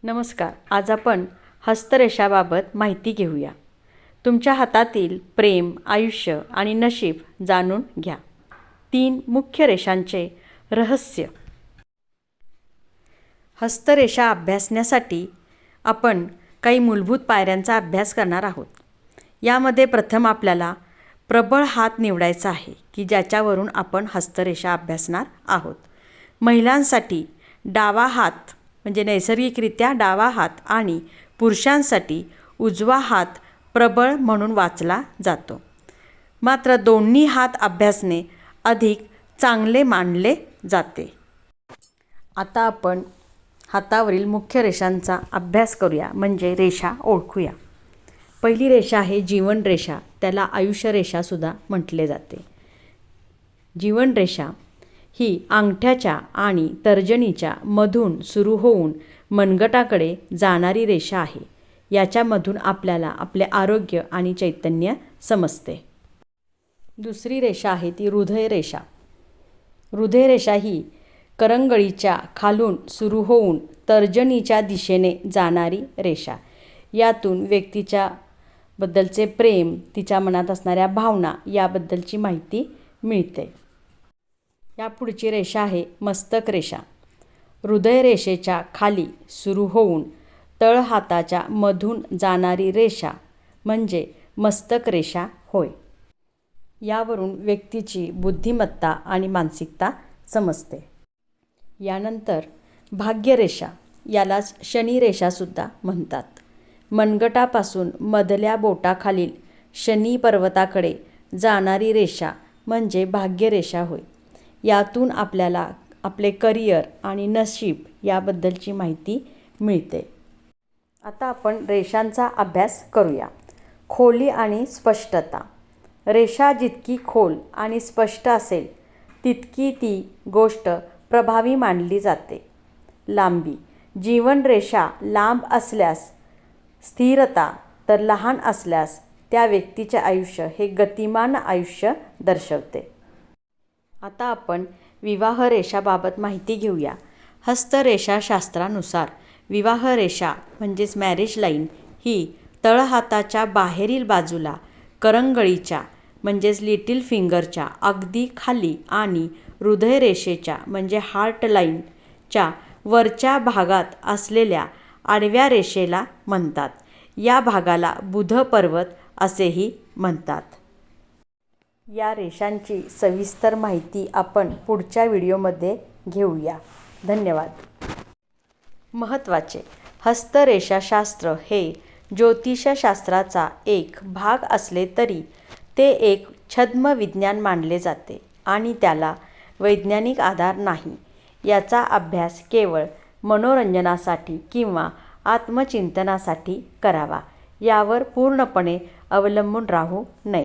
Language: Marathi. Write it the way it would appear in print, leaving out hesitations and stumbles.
नमस्कार. आज आपण हस्तरेषाबाबत माहिती घेऊया. तुमच्या हातातील प्रेम, आयुष्य आणि नशीब जाणून घ्या. 3 मुख्य रेषांचे रहस्य. हस्तरेषा अभ्यासण्यासाठी आपण काही मूलभूत पायऱ्यांचा अभ्यास करणार आहोत. यामध्ये प्रथम आपल्याला प्रबळ हात निवडायचा आहे की ज्याच्यावरून आपण हस्तरेषा अभ्यासणार आहोत. महिलांसाठी डावा हात म्हणजे नैसर्गिकरित्या डावा हात आणि पुरुषांसाठी उजवा हात प्रबळ म्हणून वाचला जातो. मात्र दोन्ही हात अभ्यासणे अधिक चांगले मानले जाते. आता आपण हातावरील मुख्य रेषांचा अभ्यास करूया, म्हणजे रेषा ओळखूया. पहिली रेषा आहे जीवन रेषा. त्याला आयुष्य रेषासुद्धा म्हटले जाते. जीवन रेषा ही अंगठ्याच्या आणि तर्जनीच्या मधून सुरू होऊन मनगटाकडे जाणारी रेषा आहे. याच्यामधून आपल्याला आपले आरोग्य आणि चैतन्य समजते. दुसरी रेषा आहे ती हृदय रेषा. हृदय रेषा ही करंगळीच्या खालून सुरू होऊन तर्जनीच्या दिशेने जाणारी रेषा. यातून व्यक्तीच्या बद्दलचे प्रेम, तिच्या मनात असणाऱ्या भावना याबद्दलची माहिती मिळते. या पुढची रेषा आहे मस्तक रेषा. हृदय रेषेच्या खाली सुरू होऊन तळहाताच्या मधून जाणारी रेषा म्हणजे मस्तक रेषा होय. यावरून व्यक्तीची बुद्धिमत्ता आणि मानसिकता समजते. यानंतर भाग्यरेषा, यालाच शनी रेषासुद्धा म्हणतात. मनगटापासून मधल्या बोटाखालील शनी पर्वताकडे जाणारी रेषा म्हणजे भाग्यरेषा होय. यातून आपल्याला आपले करिअर आणि नशीब याबद्दलची माहिती मिळते. आता आपण रेषांचा अभ्यास करूया. खोली आणि स्पष्टता. रेषा जितकी खोल आणि स्पष्ट असेल तितकी ती गोष्ट प्रभावी मानली जाते. लांबी. जीवन रेषा लांब असल्यास स्थिरता, तर लहान असल्यास त्या व्यक्तीचे आयुष्य हे गतिमान आयुष्य दर्शवते. आता आपण विवाह रेषाबाबत माहिती घेऊया. हस्तरेषाशास्त्रानुसार विवाह रेषा म्हणजेच मॅरेज लाईन ही तळहाताच्या बाहेरील बाजूला करंगळीच्या म्हणजेच लिटिल फिंगरच्या अगदी खाली आणि हृदय रेषेच्या म्हणजे हार्ट लाईनच्या वरच्या भागात असलेल्या आडव्या रेषेला म्हणतात. या भागाला बुध पर्वत असेही म्हणतात. या रेषांची सविस्तर माहिती आपण पुढच्या व्हिडिओमध्ये घेऊया. धन्यवाद. महत्त्वाचे. हस्तरेषाशास्त्र हे ज्योतिषशास्त्राचा एक भाग असले तरी ते एक छद्म विज्ञान मानले जाते आणि त्याला वैज्ञानिक आधार नाही. याचा अभ्यास केवळ मनोरंजनासाठी किंवा आत्मचिंतनासाठी करावा. यावर पूर्णपणे अवलंबून राहू नये.